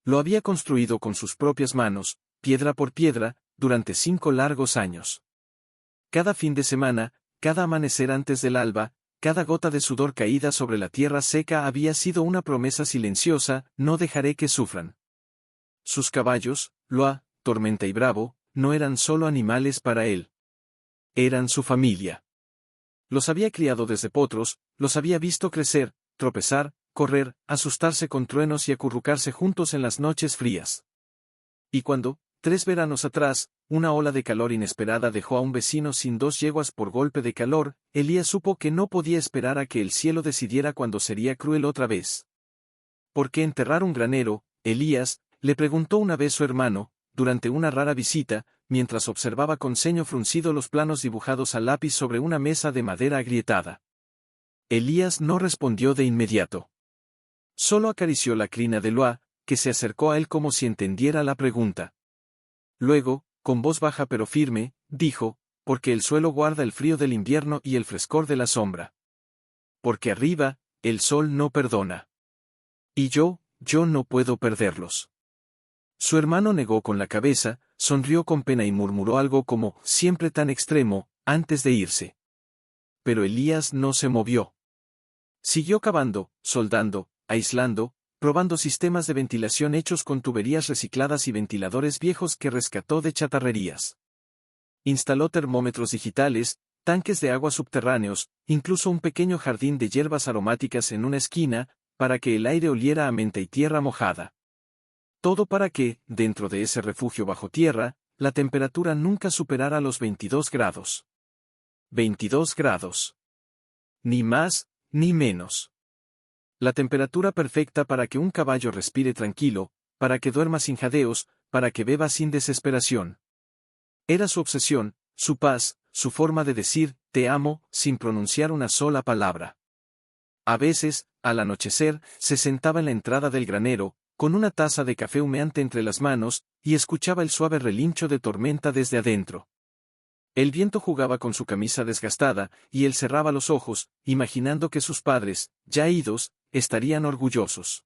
Lo había construido con sus propias manos, piedra por piedra, durante 5 largos años. Cada fin de semana, cada amanecer antes del alba, cada gota de sudor caída sobre la tierra seca había sido una promesa silenciosa: no dejaré que sufran. Sus caballos, Loa, Tormenta y Bravo, no eran solo animales para él. Eran su familia. Los había criado desde potros, los había visto crecer, tropezar, correr, asustarse con truenos y acurrucarse juntos en las noches frías. Y cuando, 3 veranos atrás, una ola de calor inesperada dejó a un vecino sin 2 yeguas por golpe de calor, Elías supo que no podía esperar a que el cielo decidiera cuándo sería cruel otra vez. ¿Por qué enterrar un granero, Elías?, le preguntó una vez su hermano, durante una rara visita, mientras observaba con ceño fruncido los planos dibujados a lápiz sobre una mesa de madera agrietada. Elías no respondió de inmediato. Solo acarició la crina de Loa, que se acercó a él como si entendiera la pregunta. Luego, con voz baja pero firme, dijo: porque el suelo guarda el frío del invierno y el frescor de la sombra. Porque arriba, el sol no perdona. Y yo no puedo perderlos. Su hermano negó con la cabeza, sonrió con pena y murmuró algo como: siempre tan extremo, antes de irse. Pero Elías no se movió. Siguió cavando, soldando, aislando, probando sistemas de ventilación hechos con tuberías recicladas y ventiladores viejos que rescató de chatarrerías. Instaló termómetros digitales, tanques de agua subterráneos, incluso un pequeño jardín de hierbas aromáticas en una esquina, para que el aire oliera a menta y tierra mojada. Todo para que, dentro de ese refugio bajo tierra, la temperatura nunca superara los 22 grados. 22 grados. Ni más, ni menos. La temperatura perfecta para que un caballo respire tranquilo, para que duerma sin jadeos, para que beba sin desesperación. Era su obsesión, su paz, su forma de decir: te amo, sin pronunciar una sola palabra. A veces, al anochecer, se sentaba en la entrada del granero, con una taza de café humeante entre las manos, y escuchaba el suave relincho de tormenta desde adentro. El viento jugaba con su camisa desgastada, y él cerraba los ojos, imaginando que sus padres, ya idos, estarían orgullosos.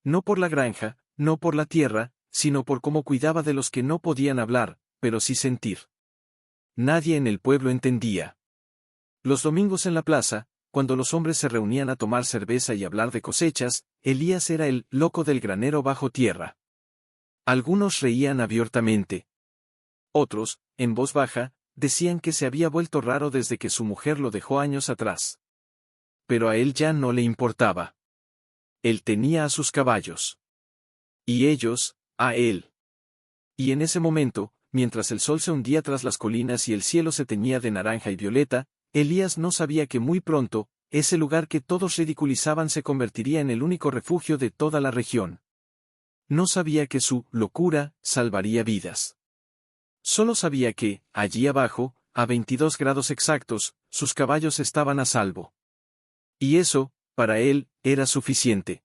No por la granja, no por la tierra, sino por cómo cuidaba de los que no podían hablar, pero sí sentir. Nadie en el pueblo entendía. Los domingos en la plaza, cuando los hombres se reunían a tomar cerveza y hablar de cosechas, Elías era el loco del granero bajo tierra. Algunos reían abiertamente. Otros, en voz baja, decían que se había vuelto raro desde que su mujer lo dejó años atrás. Pero a él ya no le importaba. Él tenía a sus caballos. Y ellos, a él. Y en ese momento, mientras el sol se hundía tras las colinas y el cielo se teñía de naranja y violeta, Elías no sabía que muy pronto, ese lugar que todos ridiculizaban se convertiría en el único refugio de toda la región. No sabía que su locura salvaría vidas. Solo sabía que, allí abajo, a 22 grados exactos, sus caballos estaban a salvo. Y eso, para él, era suficiente.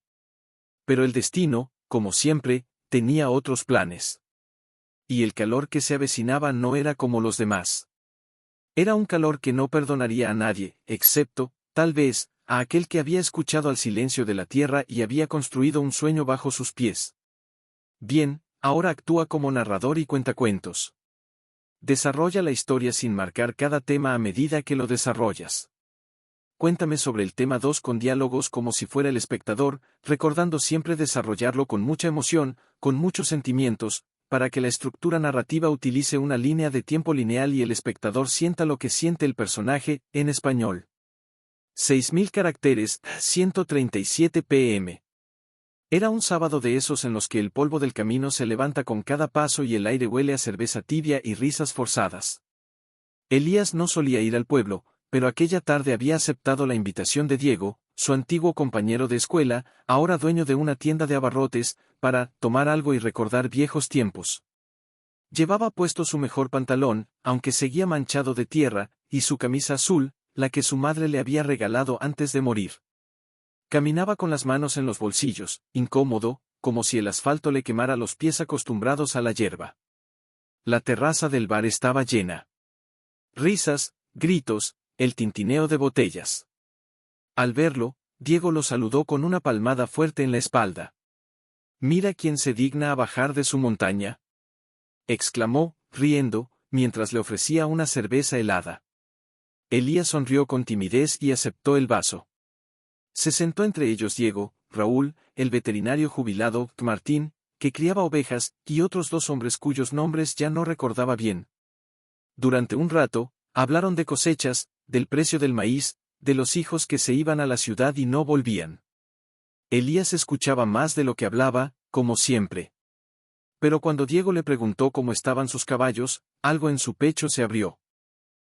Pero el destino, como siempre, tenía otros planes. Y el calor que se avecinaba no era como los demás. Era un calor que no perdonaría a nadie, excepto, tal vez, a aquel que había escuchado al silencio de la tierra y había construido un sueño bajo sus pies. Bien, ahora actúa como narrador y cuentacuentos. Desarrolla la historia sin marcar cada tema a medida que lo desarrollas. Cuéntame sobre el tema 2 con diálogos como si fuera el espectador, recordando siempre desarrollarlo con mucha emoción, con muchos sentimientos, para que la estructura narrativa utilice una línea de tiempo lineal y el espectador sienta lo que siente el personaje, en español. 6000 caracteres, 137 pm. Era un sábado de esos en los que el polvo del camino se levanta con cada paso y el aire huele a cerveza tibia y risas forzadas. Elías no solía ir al pueblo, pero aquella tarde había aceptado la invitación de Diego, su antiguo compañero de escuela, ahora dueño de una tienda de abarrotes, para tomar algo y recordar viejos tiempos. Llevaba puesto su mejor pantalón, aunque seguía manchado de tierra, y su camisa azul, la que su madre le había regalado antes de morir. Caminaba con las manos en los bolsillos, incómodo, como si el asfalto le quemara los pies acostumbrados a la hierba. La terraza del bar estaba llena. Risas, gritos, el tintineo de botellas. Al verlo, Diego lo saludó con una palmada fuerte en la espalda. Mira quién se digna a bajar de su montaña, exclamó, riendo, mientras le ofrecía una cerveza helada. Elías sonrió con timidez y aceptó el vaso. Se sentó entre ellos Diego, Raúl, el veterinario jubilado, Martín, que criaba ovejas, y otros 2 hombres cuyos nombres ya no recordaba bien. Durante un rato, hablaron de cosechas, del precio del maíz, de los hijos que se iban a la ciudad y no volvían. Elías escuchaba más de lo que hablaba, como siempre. Pero cuando Diego le preguntó cómo estaban sus caballos, algo en su pecho se abrió.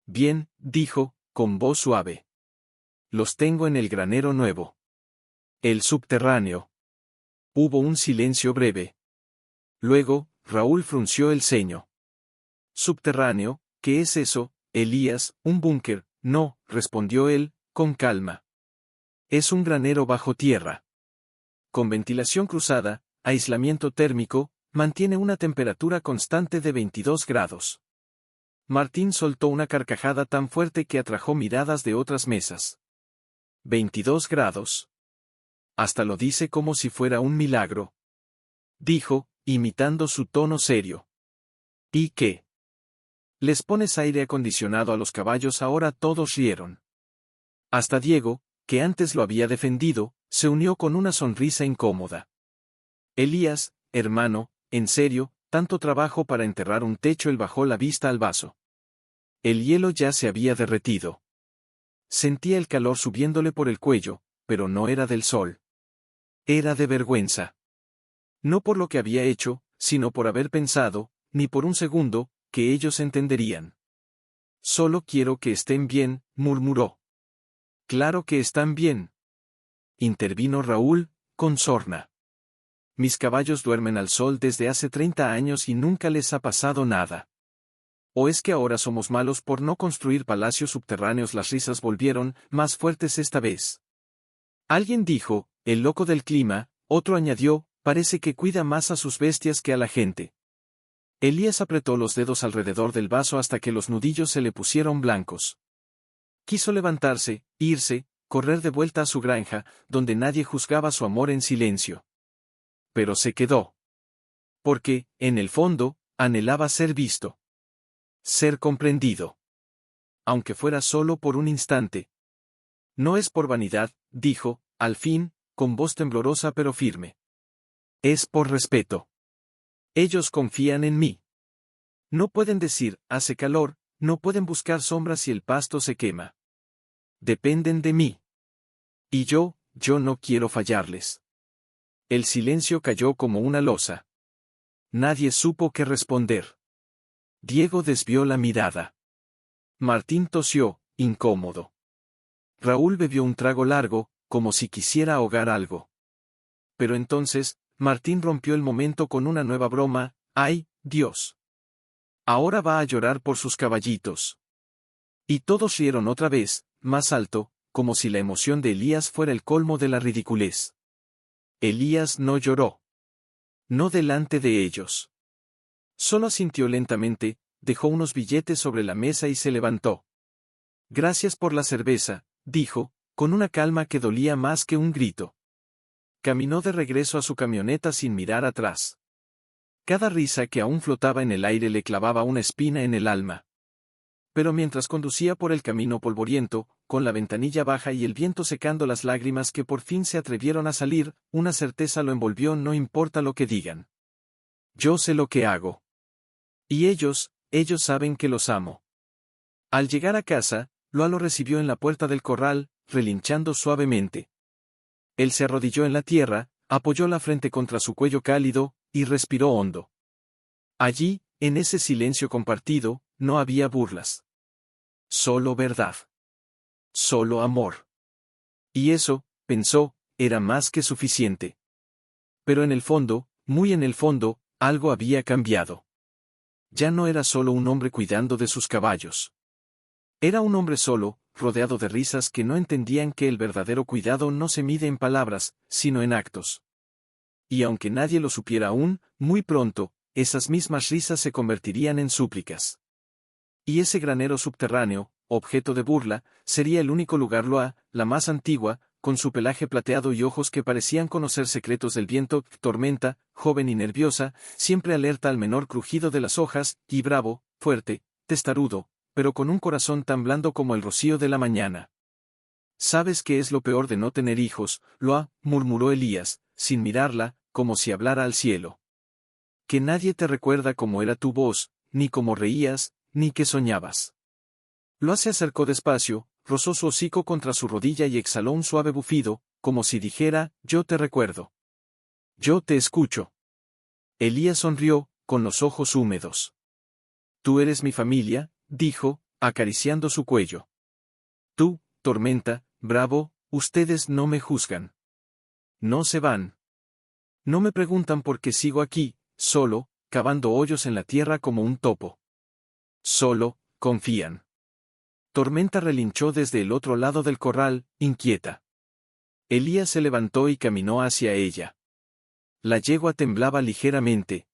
Bien, dijo, con voz suave. Los tengo en el granero nuevo. El subterráneo. Hubo un silencio breve. Luego, Raúl frunció el ceño. Subterráneo, ¿qué es eso, Elías? Un búnker. No, respondió él, con calma. Es un granero bajo tierra. Con ventilación cruzada, aislamiento térmico, mantiene una temperatura constante de 22 grados. Martín soltó una carcajada tan fuerte que atrajo miradas de otras mesas. 22 grados. Hasta lo dice como si fuera un milagro. Dijo, imitando su tono serio. ¿Y qué? ¿Les pones aire acondicionado a los caballos? Ahora todos rieron. Hasta Diego, que antes lo había defendido, se unió con una sonrisa incómoda. Elías, hermano, en serio, tanto trabajo para enterrar un techo. Él bajó la vista al vaso. El hielo ya se había derretido. Sentía el calor subiéndole por el cuello, pero no era del sol. Era de vergüenza. No por lo que había hecho, sino por haber pensado, ni por un segundo, que ellos entenderían. Solo quiero que estén bien, murmuró. Claro que están bien. Intervino Raúl, con sorna. Mis caballos duermen al sol desde hace 30 años y nunca les ha pasado nada. ¿O es que ahora somos malos por no construir palacios subterráneos? Las risas volvieron, más fuertes esta vez. Alguien dijo, el loco del clima, otro añadió, parece que cuida más a sus bestias que a la gente. Elías apretó los dedos alrededor del vaso hasta que los nudillos se le pusieron blancos. Quiso levantarse, irse, correr de vuelta a su granja, donde nadie juzgaba su amor en silencio. Pero se quedó. Porque, en el fondo, anhelaba ser visto. Ser comprendido. Aunque fuera solo por un instante. No es por vanidad, dijo, al fin, con voz temblorosa pero firme. Es por respeto. Ellos confían en mí. No pueden decir, hace calor, no pueden buscar sombras si el pasto se quema. Dependen de mí. Y yo no quiero fallarles. El silencio cayó como una losa. Nadie supo qué responder. Diego desvió la mirada. Martín tosió, incómodo. Raúl bebió un trago largo, como si quisiera ahogar algo. Pero entonces, Martín rompió el momento con una nueva broma. ¡Ay, Dios! Ahora va a llorar por sus caballitos. Y todos rieron otra vez, más alto, como si la emoción de Elías fuera el colmo de la ridiculez. Elías no lloró. No delante de ellos. Solo asintió lentamente, dejó unos billetes sobre la mesa y se levantó. Gracias por la cerveza, dijo, con una calma que dolía más que un grito. Caminó de regreso a su camioneta sin mirar atrás. Cada risa que aún flotaba en el aire le clavaba una espina en el alma. Pero mientras conducía por el camino polvoriento, con la ventanilla baja y el viento secando las lágrimas que por fin se atrevieron a salir, una certeza lo envolvió: no importa lo que digan. Yo sé lo que hago. Y ellos saben que los amo. Al llegar a casa, Loa lo recibió en la puerta del corral, relinchando suavemente. Él se arrodilló en la tierra, apoyó la frente contra su cuello cálido, y respiró hondo. Allí, en ese silencio compartido, no había burlas. Solo verdad. Solo amor. Y eso, pensó, era más que suficiente. Pero en el fondo, muy en el fondo, algo había cambiado. Ya no era solo un hombre cuidando de sus caballos. Era un hombre solo, rodeado de risas que no entendían que el verdadero cuidado no se mide en palabras, sino en actos. Y aunque nadie lo supiera aún, muy pronto, esas mismas risas se convertirían en súplicas. Y ese granero subterráneo, objeto de burla, sería el único lugar. Loa, la más antigua, con su pelaje plateado y ojos que parecían conocer secretos del viento. Tormenta, joven y nerviosa, siempre alerta al menor crujido de las hojas, y bravo, fuerte, testarudo, pero con un corazón tan blando como el rocío de la mañana. ¿Sabes qué es lo peor de no tener hijos, Loa?, murmuró Elías, sin mirarla, como si hablara al cielo. Que nadie te recuerda cómo era tu voz, ni cómo reías, ni qué soñabas. Loa se acercó despacio, rozó su hocico contra su rodilla y exhaló un suave bufido, como si dijera, yo te recuerdo. Yo te escucho. Elías sonrió, con los ojos húmedos. Tú eres mi familia, dijo, acariciando su cuello. Tú, Tormenta, bravo, ustedes no me juzgan. No se van. No me preguntan por qué sigo aquí, solo, cavando hoyos en la tierra como un topo. Solo, confían. Tormenta relinchó desde el otro lado del corral, inquieta. Elías se levantó y caminó hacia ella. La yegua temblaba ligeramente.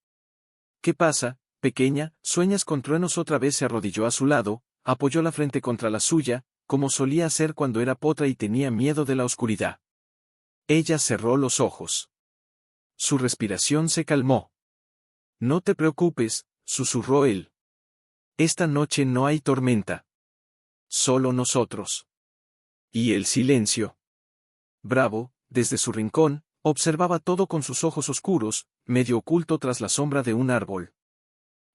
¿Qué pasa, pequeña? ¿Sueñas con truenos? Otra vez se arrodilló a su lado, apoyó la frente contra la suya, como solía hacer cuando era potra y tenía miedo de la oscuridad. Ella cerró los ojos. Su respiración se calmó. No te preocupes, susurró él. Esta noche no hay tormenta. Solo nosotros. Y el silencio. Bravo, desde su rincón, observaba todo con sus ojos oscuros, medio oculto tras la sombra de un árbol.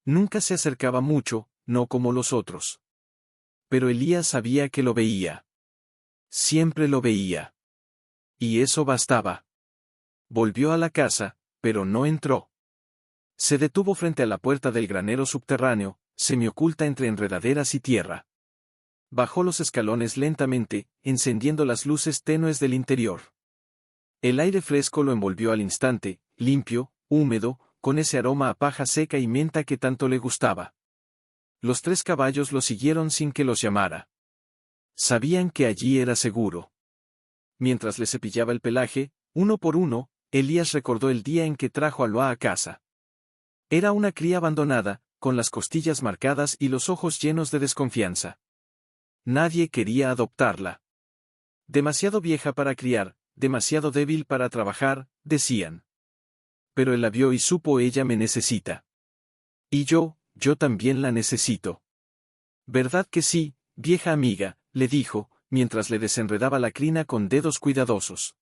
Nunca se acercaba mucho, no como los otros. Pero Elías sabía que lo veía. Siempre lo veía. Y eso bastaba. Volvió a la casa, pero no entró. Se detuvo frente a la puerta del granero subterráneo, semioculta entre enredaderas y tierra. Bajó los escalones lentamente, encendiendo las luces tenues del interior. El aire fresco lo envolvió al instante, limpio, húmedo, con ese aroma a paja seca y menta que tanto le gustaba. Los 3 caballos lo siguieron sin que los llamara. Sabían que allí era seguro. Mientras le cepillaba el pelaje, uno por uno, Elías recordó el día en que trajo a Loa a casa. Era una cría abandonada, con las costillas marcadas y los ojos llenos de desconfianza. Nadie quería adoptarla. Demasiado vieja para criar, demasiado débil para trabajar, decían. Pero él la vio y supo: ella me necesita. Y yo también la necesito. ¿Verdad que sí, vieja amiga?, le dijo, mientras le desenredaba la crina con dedos cuidadosos.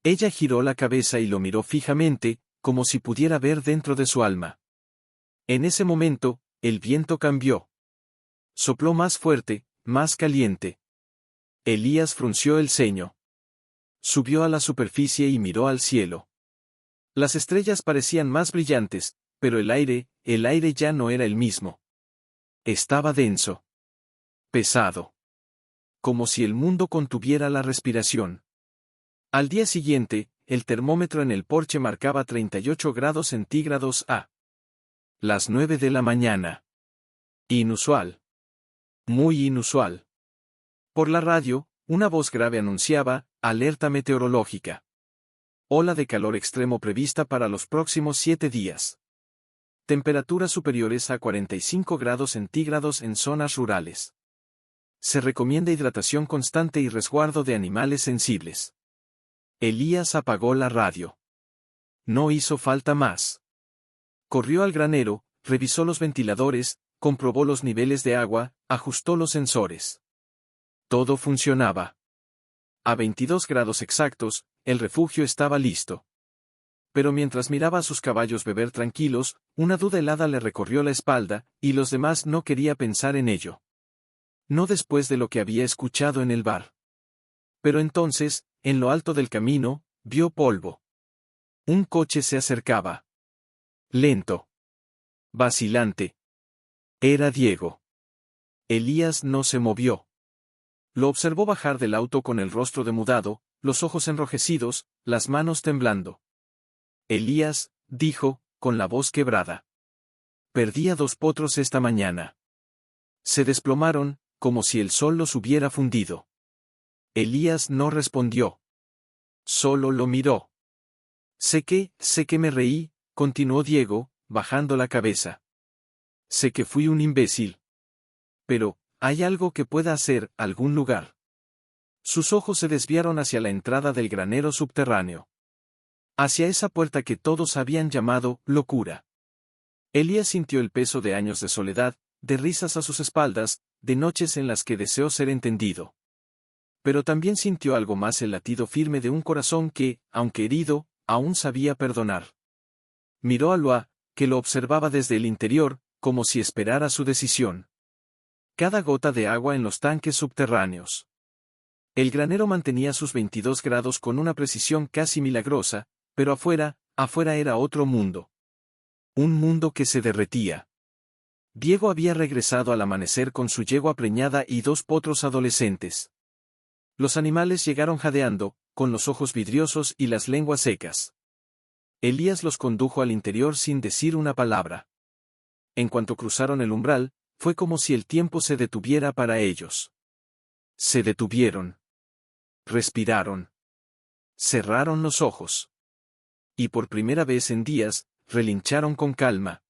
Ella giró la cabeza y lo miró fijamente, como si pudiera ver dentro de su alma. En ese momento, el viento cambió. Sopló más fuerte, más caliente. Elías frunció el ceño. Subió a la superficie y miró al cielo. Las estrellas parecían más brillantes, pero el aire ya no era el mismo. Estaba denso. Pesado. Como si el mundo contuviera la respiración. Al día siguiente, el termómetro en el porche marcaba 38 grados centígrados a las 9 de la mañana. Inusual. Muy inusual. Por la radio, una voz grave anunciaba: alerta meteorológica. Ola de calor extremo prevista para los próximos 7 días. Temperaturas superiores a 45 grados centígrados en zonas rurales. Se recomienda hidratación constante y resguardo de animales sensibles. Elías apagó la radio. No hizo falta más. Corrió al granero, revisó los ventiladores, comprobó los niveles de agua, ajustó los sensores. Todo funcionaba. A 22 grados exactos, el refugio estaba listo. Pero mientras miraba a sus caballos beber tranquilos, una duda helada le recorrió la espalda, y los demás no quería pensar en ello. No después de lo que había escuchado en el bar. Pero entonces, en lo alto del camino, vio polvo. Un coche se acercaba. Lento. Vacilante. Era Diego. Elías no se movió. Lo observó bajar del auto con el rostro demudado, los ojos enrojecidos, las manos temblando. Elías, dijo, con la voz quebrada. Perdí a 2 potros esta mañana. Se desplomaron, como si el sol los hubiera fundido. Elías no respondió. Solo lo miró. Sé que me reí, continuó Diego, bajando la cabeza. Sé que fui un imbécil. Pero, ¿hay algo que pueda hacer, algún lugar? Sus ojos se desviaron hacia la entrada del granero subterráneo. Hacia esa puerta que todos habían llamado locura. Elías sintió el peso de años de soledad, de risas a sus espaldas, de noches en las que deseó ser entendido. Pero también sintió algo más, el latido firme de un corazón que, aunque herido, aún sabía perdonar. Miró a Loa, que lo observaba desde el interior, como si esperara su decisión. Cada gota de agua en los tanques subterráneos. El granero mantenía sus 22 grados con una precisión casi milagrosa, pero afuera era otro mundo. Un mundo que se derretía. Diego había regresado al amanecer con su yegua preñada y 2 potros adolescentes. Los animales llegaron jadeando, con los ojos vidriosos y las lenguas secas. Elías los condujo al interior sin decir una palabra. En cuanto cruzaron el umbral, fue como si el tiempo se detuviera para ellos. Se detuvieron. Respiraron. Cerraron los ojos. Y por primera vez en días, relincharon con calma.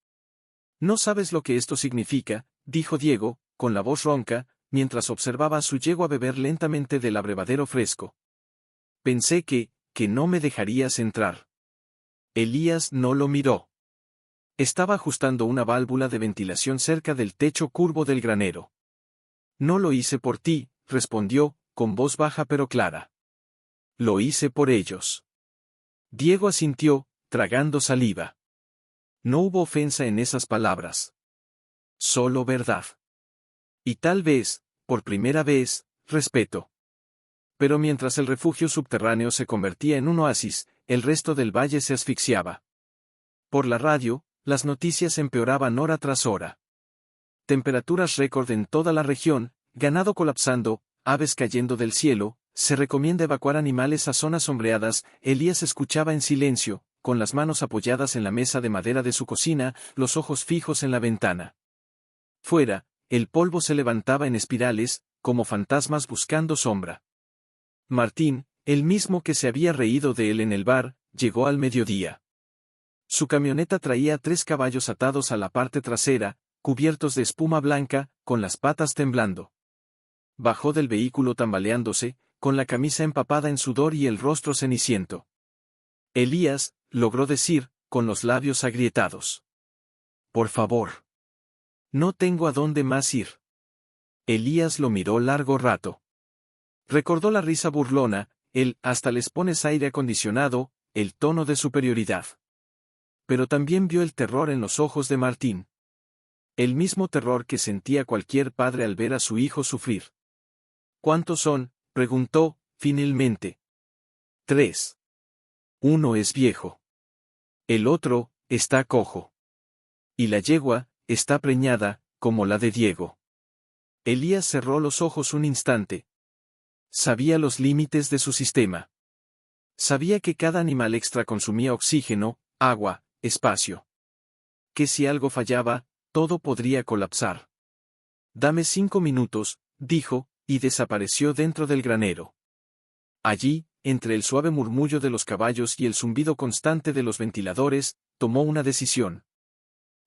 «No sabes lo que esto significa», dijo Diego, con la voz ronca, mientras observaba a su yegua beber lentamente del abrevadero fresco. «Pensé que no me dejarías entrar». Elías no lo miró. Estaba ajustando una válvula de ventilación cerca del techo curvo del granero. «No lo hice por ti», respondió, con voz baja pero clara. «Lo hice por ellos». Diego asintió, tragando saliva. No hubo ofensa en esas palabras. Solo verdad. Y tal vez, por primera vez, respeto. Pero mientras el refugio subterráneo se convertía en un oasis, el resto del valle se asfixiaba. Por la radio, las noticias empeoraban hora tras hora. Temperaturas récord en toda la región, ganado colapsando, aves cayendo del cielo, se recomienda evacuar animales a zonas sombreadas. Elías escuchaba en silencio, con las manos apoyadas en la mesa de madera de su cocina, los ojos fijos en la ventana. Fuera, el polvo se levantaba en espirales, como fantasmas buscando sombra. Martín, el mismo que se había reído de él en el bar, llegó al mediodía. Su camioneta traía 3 caballos atados a la parte trasera, cubiertos de espuma blanca, con las patas temblando. Bajó del vehículo tambaleándose, con la camisa empapada en sudor y el rostro ceniciento. Elías, logró decir, con los labios agrietados. «Por favor. No tengo a dónde más ir». Elías lo miró largo rato. Recordó la risa burlona, el «hasta les pones aire acondicionado», el tono de superioridad. Pero también vio el terror en los ojos de Martín. El mismo terror que sentía cualquier padre al ver a su hijo sufrir. «¿Cuántos son?», preguntó, finalmente. 3. Uno es viejo. El otro, está cojo. Y la yegua, está preñada, como la de Diego. Elías cerró los ojos un instante. Sabía los límites de su sistema. Sabía que cada animal extra consumía oxígeno, agua, espacio. Que si algo fallaba, todo podría colapsar. «Dame 5 minutos», dijo, y desapareció dentro del granero. Allí, entre el suave murmullo de los caballos y el zumbido constante de los ventiladores, tomó una decisión.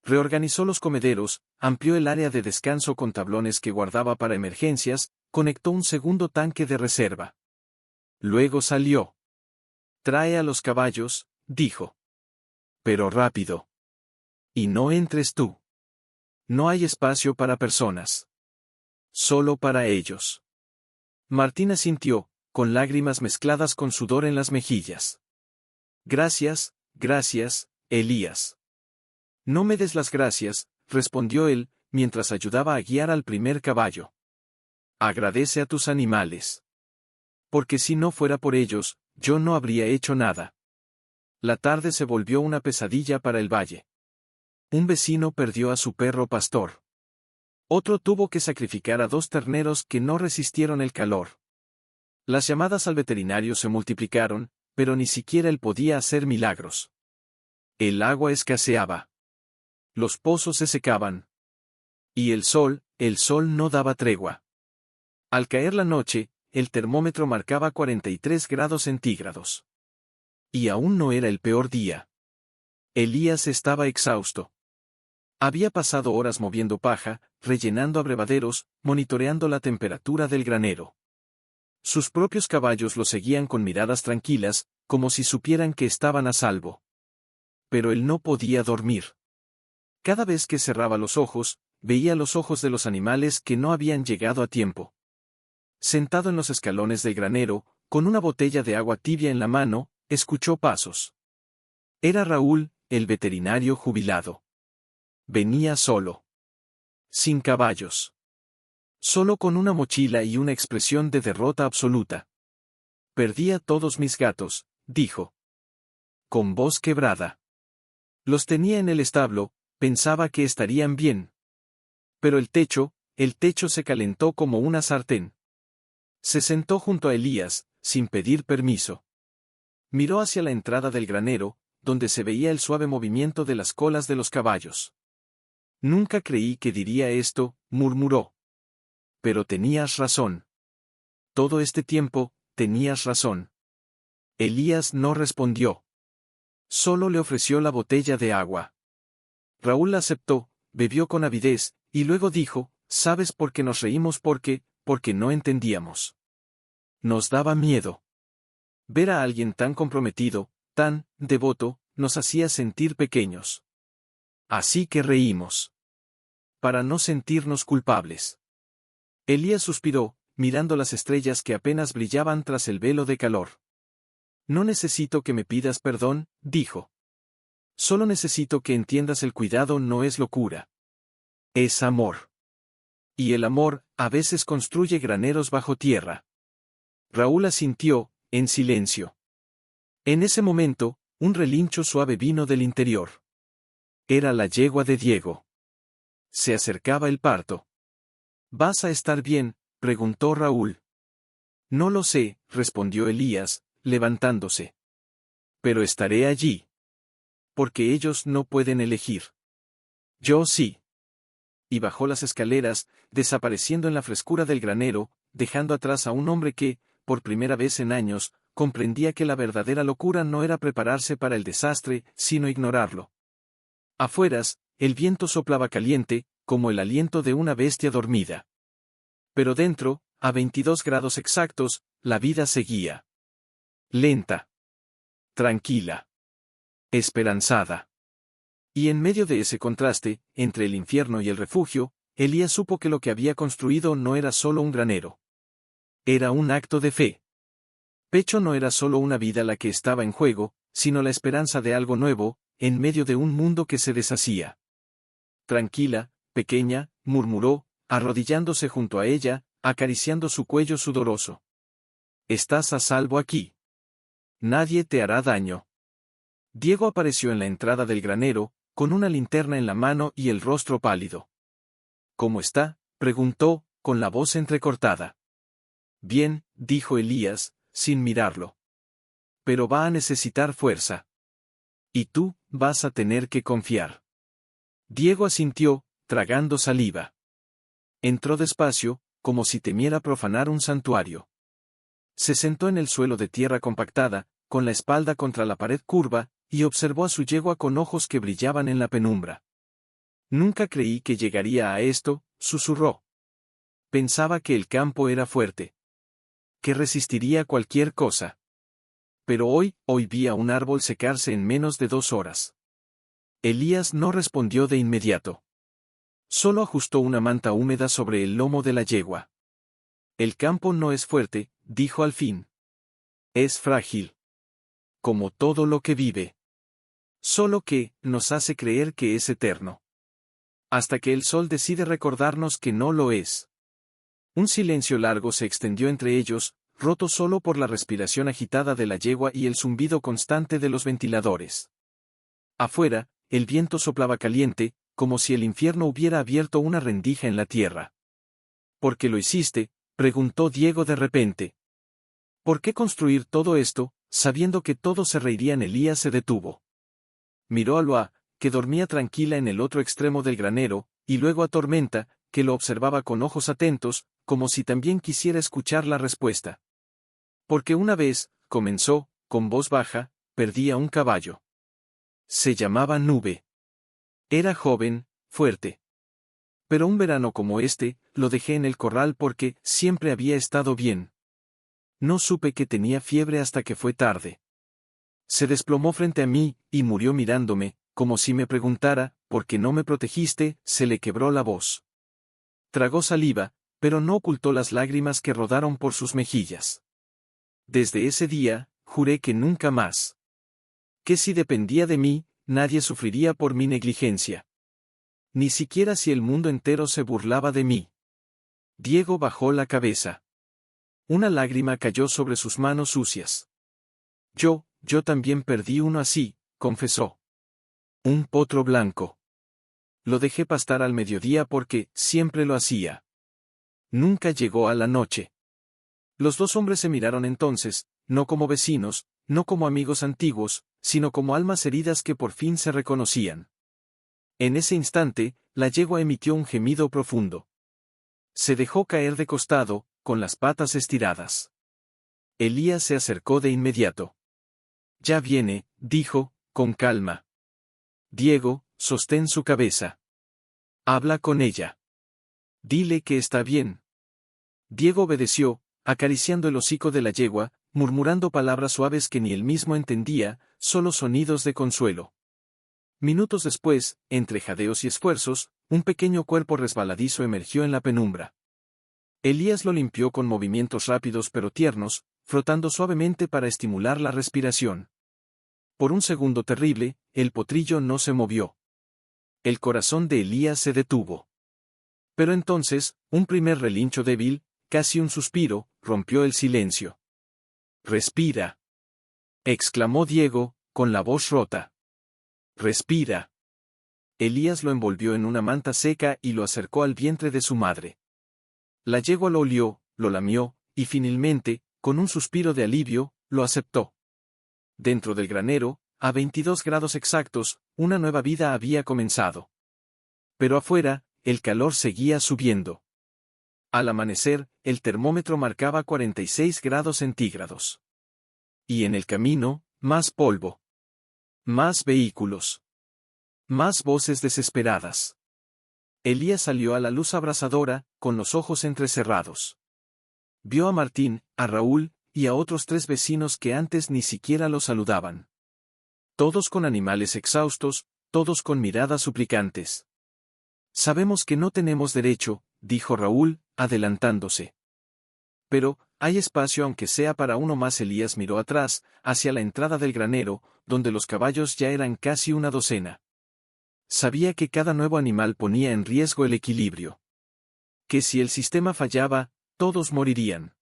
Reorganizó los comederos, amplió el área de descanso con tablones que guardaba para emergencias, conectó un segundo tanque de reserva. Luego salió. «Trae a los caballos», dijo. «Pero rápido. Y no entres tú. No hay espacio para personas. Solo para ellos». Martín asintió, con lágrimas mezcladas con sudor en las mejillas. «Gracias, Elías». «No me des las gracias», respondió él, mientras ayudaba a guiar al primer caballo. «Agradece a tus animales. Porque si no fuera por ellos, yo no habría hecho nada». La tarde se volvió una pesadilla para el valle. Un vecino perdió a su perro pastor. Otro tuvo que sacrificar a 2 terneros que no resistieron el calor. Las llamadas al veterinario se multiplicaron, pero ni siquiera él podía hacer milagros. El agua escaseaba. Los pozos se secaban. Y el sol no daba tregua. Al caer la noche, el termómetro marcaba 43 grados centígrados. Y aún no era el peor día. Elías estaba exhausto. Había pasado horas moviendo paja, rellenando abrevaderos, monitoreando la temperatura del granero. Sus propios caballos lo seguían con miradas tranquilas, como si supieran que estaban a salvo. Pero él no podía dormir. Cada vez que cerraba los ojos, veía los ojos de los animales que no habían llegado a tiempo. Sentado en los escalones del granero, con una botella de agua tibia en la mano, escuchó pasos. Era Raúl, el veterinario jubilado. Venía solo. Sin caballos. Solo con una mochila y una expresión de derrota absoluta. Perdí a todos mis gatos, dijo. Con voz quebrada. Los tenía en el establo, pensaba que estarían bien. Pero el techo se calentó como una sartén. Se sentó junto a Elías, sin pedir permiso. Miró hacia la entrada del granero, donde se veía el suave movimiento de las colas de los caballos. Nunca creí que diría esto, murmuró. Pero tenías razón. Todo este tiempo, tenías razón. Elías no respondió. Solo le ofreció la botella de agua. Raúl la aceptó, bebió con avidez, y luego dijo, ¿sabes por qué nos reímos? Porque no entendíamos. Nos daba miedo. Ver a alguien tan comprometido, tan devoto, nos hacía sentir pequeños. Así que reímos. Para no sentirnos culpables. Elías suspiró, mirando las estrellas que apenas brillaban tras el velo de calor. No necesito que me pidas perdón, dijo. Solo necesito que entiendas el cuidado no es locura. Es amor. Y el amor, a veces construye graneros bajo tierra. Raúl asintió, en silencio. En ese momento, un relincho suave vino del interior. Era la yegua de Diego. Se acercaba el parto. ¿Vas a estar bien?, preguntó Raúl. No lo sé, respondió Elías, levantándose. Pero estaré allí. Porque ellos no pueden elegir. Yo sí. Y bajó las escaleras, desapareciendo en la frescura del granero, dejando atrás a un hombre que, por primera vez en años, comprendía que la verdadera locura no era prepararse para el desastre, sino ignorarlo. Afueras, el viento soplaba caliente, como el aliento de una bestia dormida. Pero dentro, a 22 grados exactos, la vida seguía. Lenta. Tranquila. Esperanzada. Y en medio de ese contraste, entre el infierno y el refugio, Elías supo que lo que había construido no era solo un granero. Era un acto de fe. Pecho no era solo una vida la que estaba en juego, sino la esperanza de algo nuevo, en medio de un mundo que se deshacía. Tranquila, pequeña, murmuró, arrodillándose junto a ella, acariciando su cuello sudoroso. Estás a salvo aquí. Nadie te hará daño. Diego apareció en la entrada del granero, con una linterna en la mano y el rostro pálido. ¿Cómo está?, preguntó, con la voz entrecortada. Bien, dijo Elías, sin mirarlo. Pero va a necesitar fuerza. Y tú, vas a tener que confiar. Diego asintió, tragando saliva. Entró despacio, como si temiera profanar un santuario. Se sentó en el suelo de tierra compactada, con la espalda contra la pared curva, y observó a su yegua con ojos que brillaban en la penumbra. Nunca creí que llegaría a esto, susurró. Pensaba que el campo era fuerte. Que resistiría cualquier cosa. Pero hoy vi a un árbol secarse en menos de 2 horas. Elías no respondió de inmediato. Solo ajustó una manta húmeda sobre el lomo de la yegua. El campo no es fuerte, dijo al fin. Es frágil. Como todo lo que vive. Solo que, nos hace creer que es eterno. Hasta que el sol decide recordarnos que no lo es. Un silencio largo se extendió entre ellos, roto solo por la respiración agitada de la yegua y el zumbido constante de los ventiladores. Afuera, el viento soplaba caliente, como si el infierno hubiera abierto una rendija en la tierra. ¿Por qué lo hiciste?, preguntó Diego de repente. ¿Por qué construir todo esto, sabiendo que todos se reirían? Elías se detuvo. Miró a Loa, que dormía tranquila en el otro extremo del granero, y luego a Tormenta, que lo observaba con ojos atentos, como si también quisiera escuchar la respuesta. Porque una vez, comenzó, con voz baja, perdí a un caballo. Se llamaba Nube. Era joven, fuerte. Pero un verano como este, lo dejé en el corral porque siempre había estado bien. No supe que tenía fiebre hasta que fue tarde. Se desplomó frente a mí, y murió mirándome, como si me preguntara, ¿por qué no me protegiste? Se le quebró la voz. Tragó saliva, pero no ocultó las lágrimas que rodaron por sus mejillas. Desde ese día, juré que nunca más. Que si dependía de mí, nadie sufriría por mi negligencia. Ni siquiera si el mundo entero se burlaba de mí. Diego bajó la cabeza. Una lágrima cayó sobre sus manos sucias. Yo también perdí uno así, confesó. Un potro blanco. Lo dejé pastar al mediodía porque siempre lo hacía. Nunca llegó a la noche. Los dos hombres se miraron entonces, no como vecinos, no como amigos antiguos, sino como almas heridas que por fin se reconocían. En ese instante, la yegua emitió un gemido profundo. Se dejó caer de costado, con las patas estiradas. Elías se acercó de inmediato. Ya viene, dijo, con calma. Diego, sostén su cabeza. Habla con ella. Dile que está bien. Diego obedeció, acariciando el hocico de la yegua, murmurando palabras suaves que ni él mismo entendía, solo sonidos de consuelo. Minutos después, entre jadeos y esfuerzos, un pequeño cuerpo resbaladizo emergió en la penumbra. Elías lo limpió con movimientos rápidos pero tiernos, frotando suavemente para estimular la respiración. Por un segundo terrible, el potrillo no se movió. El corazón de Elías se detuvo. Pero entonces, un primer relincho débil, casi un suspiro, rompió el silencio. «Respira», exclamó Diego, con la voz rota. «Respira». Elías lo envolvió en una manta seca y lo acercó al vientre de su madre. La yegua lo olió, lo lamió, y finalmente, con un suspiro de alivio, lo aceptó. Dentro del granero, a 22 grados exactos, una nueva vida había comenzado. Pero afuera, el calor seguía subiendo. Al amanecer, el termómetro marcaba 46 grados centígrados. Y en el camino, más polvo. Más vehículos. Más voces desesperadas. Elías salió a la luz abrasadora, con los ojos entrecerrados. Vio a Martín, a Raúl, y a otros 3 vecinos que antes ni siquiera lo saludaban. Todos con animales exhaustos, todos con miradas suplicantes. Sabemos que no tenemos derecho, dijo Raúl, adelantándose. Pero, hay espacio aunque sea para uno más. Elías miró atrás, hacia la entrada del granero, donde los caballos ya eran casi una docena. Sabía que cada nuevo animal ponía en riesgo el equilibrio. Que si el sistema fallaba, todos morirían.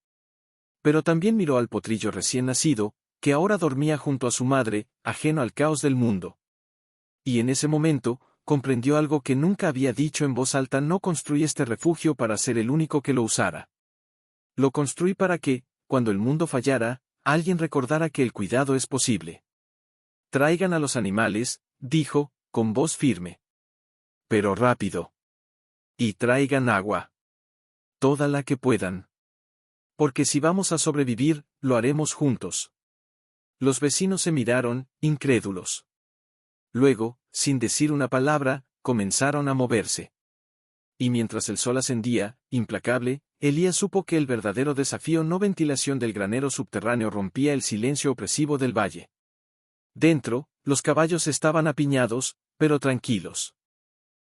Pero también miró al potrillo recién nacido, que ahora dormía junto a su madre, ajeno al caos del mundo. Y en ese momento, comprendió algo que nunca había dicho en voz alta: no construí este refugio para ser el único que lo usara. Lo construí para que, cuando el mundo fallara, alguien recordara que el cuidado es posible. Traigan a los animales, dijo, con voz firme. Pero rápido. Y traigan agua. Toda la que puedan. Porque si vamos a sobrevivir, lo haremos juntos. Los vecinos se miraron, incrédulos. Luego, sin decir una palabra, comenzaron a moverse. Y mientras el sol ascendía, implacable, Elías supo que el verdadero desafío no ventilación del granero subterráneo rompía el silencio opresivo del valle. Dentro, los caballos estaban apiñados, pero tranquilos.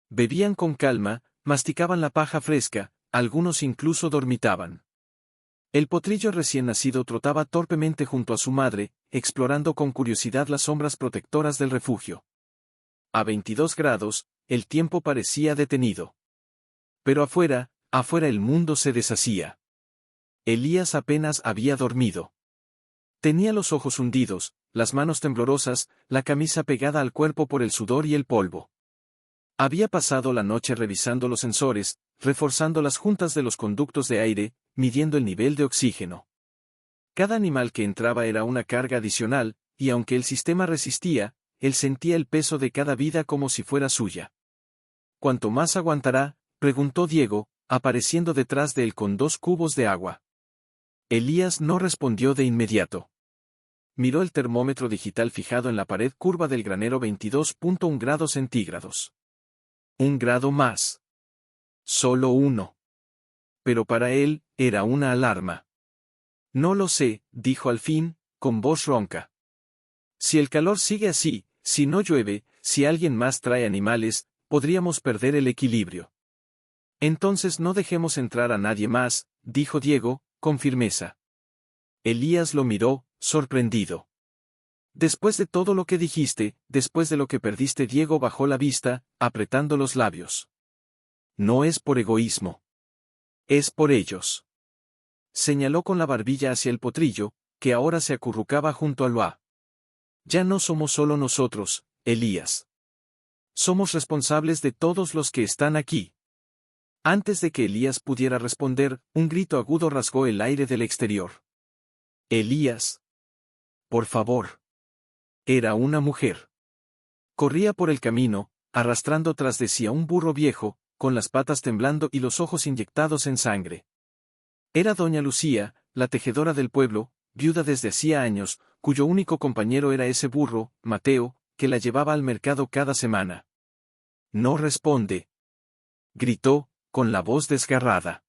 Bebían con calma, masticaban la paja fresca, algunos incluso dormitaban. El potrillo recién nacido trotaba torpemente junto a su madre, explorando con curiosidad las sombras protectoras del refugio. A 22 grados, el tiempo parecía detenido. Pero afuera el mundo se deshacía. Elías apenas había dormido. Tenía los ojos hundidos, las manos temblorosas, la camisa pegada al cuerpo por el sudor y el polvo. Había pasado la noche revisando los sensores, reforzando las juntas de los conductos de aire, midiendo el nivel de oxígeno. Cada animal que entraba era una carga adicional, y aunque el sistema resistía, él sentía el peso de cada vida como si fuera suya. ¿Cuánto más aguantará?, preguntó Diego, apareciendo detrás de él con 2 cubos de agua. Elías no respondió de inmediato. Miró el termómetro digital fijado en la pared curva del granero: 22.1 grados centígrados. 1 grado más. Solo 1. Pero para él, era una alarma. No lo sé, dijo al fin, con voz ronca. Si el calor sigue así, si no llueve, si alguien más trae animales, podríamos perder el equilibrio. Entonces no dejemos entrar a nadie más, dijo Diego, con firmeza. Elías lo miró, sorprendido. Después de todo lo que dijiste, después de lo que perdiste, Diego bajó la vista, apretando los labios. No es por egoísmo. Es por ellos. Señaló con la barbilla hacia el potrillo, que ahora se acurrucaba junto a Loa. Ya no somos solo nosotros, Elías. Somos responsables de todos los que están aquí. Antes de que Elías pudiera responder, un grito agudo rasgó el aire del exterior. Elías. Por favor. Era una mujer. Corría por el camino, arrastrando tras de sí a un burro viejo, con las patas temblando y los ojos inyectados en sangre. Era doña Lucía, la tejedora del pueblo, viuda desde hacía años, cuyo único compañero era ese burro, Mateo, que la llevaba al mercado cada semana. No responde. Gritó, con la voz desgarrada.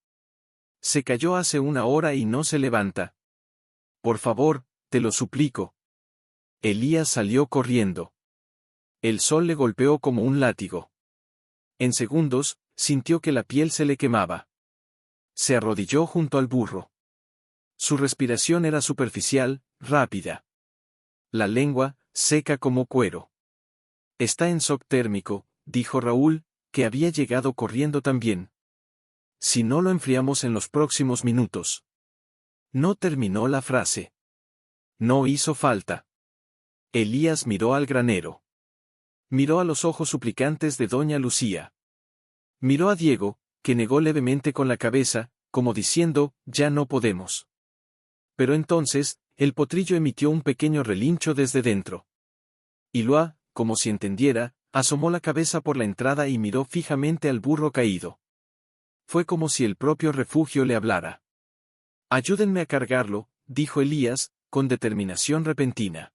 Se cayó hace una hora y no se levanta. Por favor, te lo suplico. Elías salió corriendo. El sol le golpeó como un látigo. En segundos, sintió que la piel se le quemaba. Se arrodilló junto al burro. Su respiración era superficial, rápida. La lengua, seca como cuero. Está en shock térmico, dijo Raúl, que había llegado corriendo también. Si no lo enfriamos en los próximos minutos. No terminó la frase. No hizo falta. Elías miró al granero. Miró a los ojos suplicantes de doña Lucía. Miró a Diego, que negó levemente con la cabeza, como diciendo, ya no podemos. Pero entonces, el potrillo emitió un pequeño relincho desde dentro. Y Loa, como si entendiera, asomó la cabeza por la entrada y miró fijamente al burro caído. Fue como si el propio refugio le hablara. Ayúdenme a cargarlo, dijo Elías, con determinación repentina.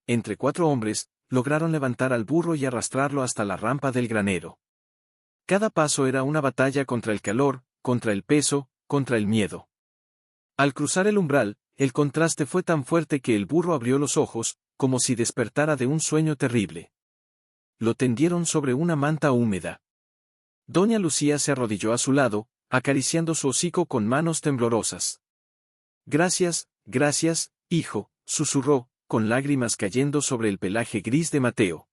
Entre 4 hombres, lograron levantar al burro y arrastrarlo hasta la rampa del granero. Cada paso era una batalla contra el calor, contra el peso, contra el miedo. Al cruzar el umbral, el contraste fue tan fuerte que el burro abrió los ojos, como si despertara de un sueño terrible. Lo tendieron sobre una manta húmeda. Doña Lucía se arrodilló a su lado, acariciando su hocico con manos temblorosas. Gracias, hijo, susurró, con lágrimas cayendo sobre el pelaje gris de Mateo.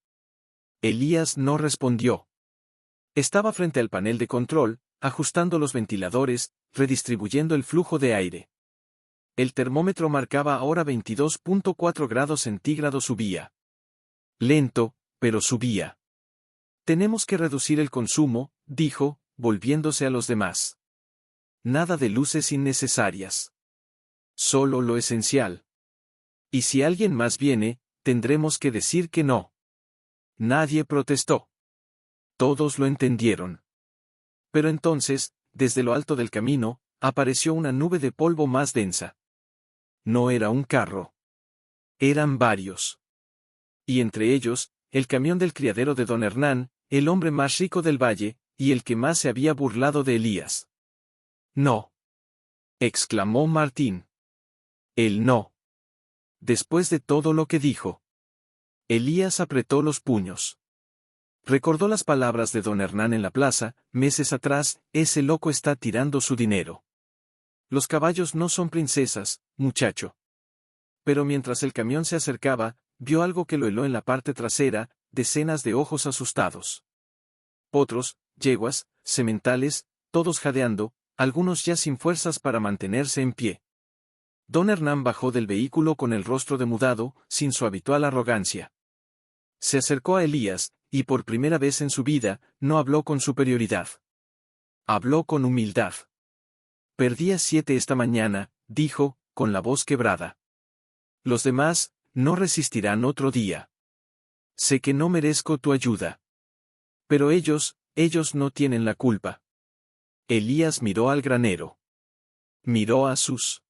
Elías no respondió. Estaba frente al panel de control, ajustando los ventiladores, redistribuyendo el flujo de aire. El termómetro marcaba ahora 22.4 grados centígrados. Subía. Lento, pero subía. Tenemos que reducir el consumo, dijo, volviéndose a los demás. Nada de luces innecesarias. Solo lo esencial. Y si alguien más viene, tendremos que decir que no. Nadie protestó. Todos lo entendieron. Pero entonces, desde lo alto del camino, apareció una nube de polvo más densa. No era un carro. Eran varios. Y entre ellos, el camión del criadero de don Hernán, el hombre más rico del valle, y el que más se había burlado de Elías. No. Exclamó Martín. Él no. Después de todo lo que dijo. Elías apretó los puños. Recordó las palabras de don Hernán en la plaza, meses atrás, ese loco está tirando su dinero. Los caballos no son princesas, muchacho. Pero mientras el camión se acercaba, vio algo que lo heló en la parte trasera, decenas de ojos asustados. Potros, yeguas, sementales, todos jadeando, algunos ya sin fuerzas para mantenerse en pie. Don Hernán bajó del vehículo con el rostro demudado, sin su habitual arrogancia. Se acercó a Elías, y por primera vez en su vida, no habló con superioridad. Habló con humildad. Perdí a 7 esta mañana, dijo, con la voz quebrada. Los demás, no resistirán otro día. Sé que no merezco tu ayuda. Pero ellos no tienen la culpa. Elías miró al granero. Miró a sus